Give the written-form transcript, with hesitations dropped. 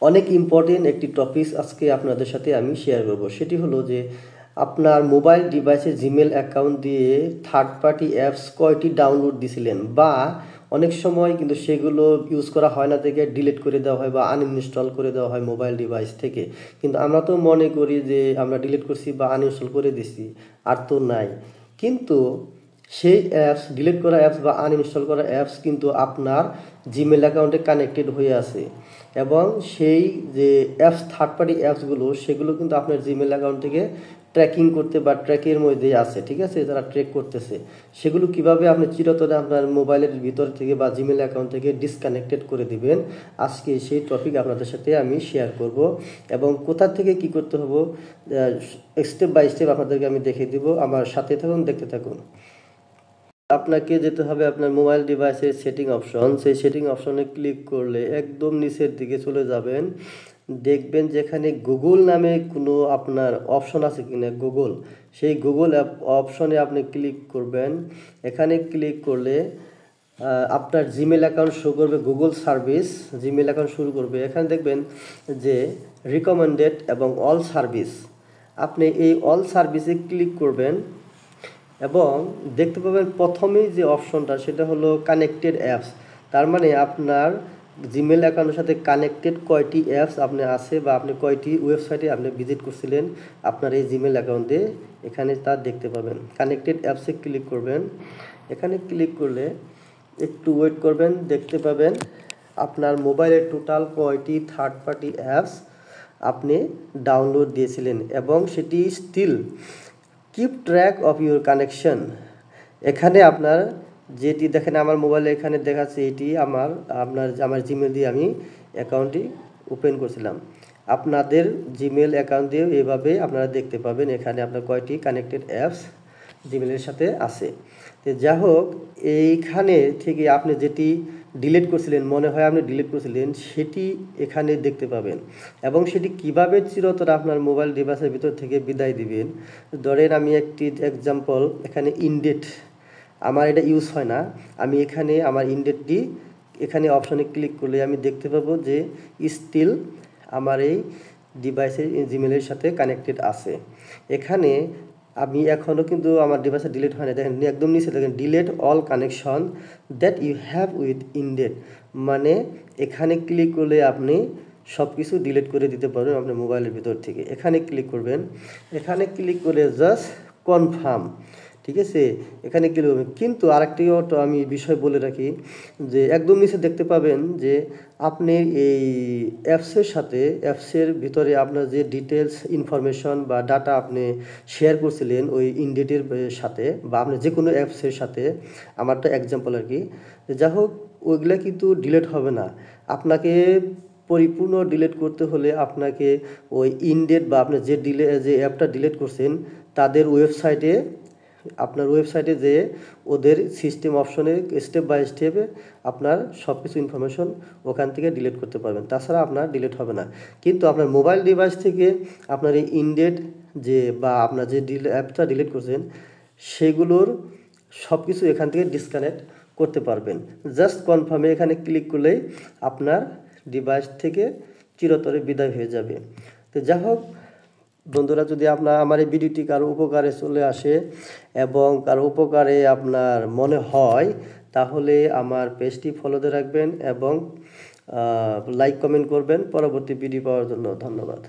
অনেক ইম্পর্টেন্ট একটি টপিক আজকে আপনাদের সাথে আমি শেয়ার করব। সেটি হলো যে আপনার মোবাইল ডিভাইসে জিমেল অ্যাকাউন্ট দিয়ে থার্ড পার্টি অ্যাপস কয়টি ডাউনলোড দিছিলেন, বা অনেক সময় কিন্তু সেগুলো ইউজ করা হয় না থেকে ডিলিট করে দেওয়া হয় বা আনইনস্টল করে দেওয়া হয় মোবাইল ডিভাইস থেকে। কিন্তু আমরা তো মনে করি যে আমরা ডিলিট করছি বা আনইনস্টল করে দিছি, আর তো নাই। কিন্তু সেই অ্যাপস, ডিলিট করা অ্যাপস বা আনইনস্টল করা অ্যাপস কিন্তু আপনার জিমেল অ্যাকাউন্টে কানেক্টেড হয়ে আছে, এবং সেই যে অ্যাপস, থার্ড পার্টি অ্যাপসগুলো, সেগুলো কিন্তু আপনার জিমেল অ্যাকাউন্ট থেকে ট্র্যাকিং করতে বা ট্র্যাকের মধ্যে আছে, ঠিক আছে, যারা ট্র্যাক করতেছে। সেগুলো কিভাবে আপনি চিরতরে আপনার মোবাইলের ভিতর থেকে বা জিমেল অ্যাকাউন্ট থেকে ডিসকানেক্টেড করে দিবেন, আজকে সেই টপিক আপনাদের সাথে আমি শেয়ার করব। এবং কোথা থেকে কি করতে হবে স্টেপ বাই স্টেপ আপনাদেরকে আমি দেখিয়ে দিব। আমার সাথে থাকুন, দেখতে থাকুন। আপনাকে যেতে হবে আপনার মোবাইল ডিভাইসের সেটিং অপশন। সেই সেটিং অপশনে ক্লিক করলে একদম নিচের দিকে চলে যাবেন। দেখবেন যেখানে গুগল নামে কোনো আপনার অপশন আছে কিনা, গুগল, সেই গুগল অপশনে আপনি ক্লিক করবেন। এখানে ক্লিক করলে আপনার জিমেল অ্যাকাউন্ট শো করবে, গুগল সার্ভিস জিমেল অ্যাকাউন্ট শুরু করবে। এখানে দেখবেন যে রিকমেন্ডেড এবং অল সার্ভিস, আপনি এই অল সার্ভিসে ক্লিক করবেন এবং দেখতে পাবেন প্রথমেই যে অপশনটা সেটা হলো কানেক্টেড অ্যাপস। তার মানে আপনার জিমেল অ্যাকাউন্টের সাথে কানেক্টেড কয়টি অ্যাপস আপনার আছে বা আপনি কয়টি ওয়েবসাইটে আপনি ভিজিট করছিলেন আপনার এই জিমেল অ্যাকাউন্টে, এখানে তা দেখতে পাবেন। কানেক্টেড অ্যাপসে ক্লিক করবেন। এখানে ক্লিক করলে একটু ওয়েট করবেন, দেখতে পাবেন আপনার মোবাইলে টোটাল কয়টি থার্ড পার্টি অ্যাপস আপনি ডাউনলোড দিয়েছিলেন, এবং সেটি still keep track of your connection. এখানে আপনার যেটি দেখেন আমার মোবাইলে এখানে দেখাচ্ছে, এটি আমার জিমেল দিয়ে আমি অ্যাকাউন্টটি ওপেন করছিলাম। আপনাদের জিমেল অ্যাকাউন্ট দিয়েও এভাবে আপনারা দেখতে পাবেন এখানে আপনার কয়টি কানেক্টেড অ্যাপস জিমেলের সাথে আছে। তো যাই হোক, এইখানে থেকে আপনি যেটি ডিলিট করছিলেন, মনে হয় আপনি ডিলিট করছিলেন, সেটি এখানে দেখতে পাবেন। এবং সেটি কিভাবে চিরতরে আপনার মোবাইল ডিভাইসের ভিতর থেকে বিদায় দিবেন। ধরেন আমি একটি এক্সাম্পল, এখানে ইনডেট আমার এটা ইউজ হয় না, আমি এখানে আমার ইনডেটটি এখানে অপশনে ক্লিক করলে আমি দেখতে পাবো যে স্টিল আমার এই ডিভাইসের জিমেলের সাথে কানেক্টেড আছে। এখানে আমি এখনও কিন্তু আমার ডিভাইসে ডিলিট হয় না, দেখেন একদম নিচে দেখেন delete all connection that you have with Indeed. মানে এখানে ক্লিক করলে আপনি সব কিছু ডিলিট করে দিতে পারবেন আপনার মোবাইলের ভিতর থেকে। এখানে ক্লিক করবেন, এখানে ক্লিক করে জাস্ট কনফার্ম, ঠিক আছে, এখানে ক্লিক করবেন। কিন্তু আরেকটিও তো আমি বিষয় বলে রাখি যে একদম নিচে দেখতে পাবেন যে আপনি এই অ্যাপসের ভিতরে আপনার যে ডিটেলস ইনফরমেশন বা ডাটা আপনি শেয়ার করছিলেন ওই ইনডেটের সাথে, বা আপনি যে কোনো অ্যাপসের সাথে, আমারটা এক্সাম্পল আর কি, যা হোক ওইগুলা কিন্তু ডিলিট হবে না। আপনাকে পরিপূর্ণ ডিলিট করতে হলে আপনাকে ওই ইনডেট বা আপনি যে অ্যাপটা ডিলিট করছেন তাদের আপনার ওয়েবসাইটে যে ওদের সিস্টেম অপশনে স্টেপ বাই স্টেপে আপনার সব কিছু ইনফরমেশন ওখান থেকে ডিলিট করতে পারবেন, তাছাড়া আপনার ডিলিট হবে না। কিন্তু আপনার মোবাইল ডিভাইস থেকে আপনার এই ইনডেট যে বা আপনার যে অ্যাপটা ডিলিট করছেন সেগুলোর সব কিছু এখান থেকে ডিসকানেক্ট করতে পারবেন। জাস্ট কনফার্মে এখানে ক্লিক করলেই আপনার ডিভাইস থেকে চিরতরে বিদায় হয়ে যাবে। তো যাই হোক বন্ধুরা, যদি আপনার আমার এই ভিডিওটি কারো উপকারে চলে আসে এবং কারো উপকারে আপনার মনে হয়, তাহলে আমার পেজটি ফলোতে রাখবেন এবং লাইক কমেন্ট করবেন পরবর্তী ভিডিও পাওয়ার জন্য। ধন্যবাদ।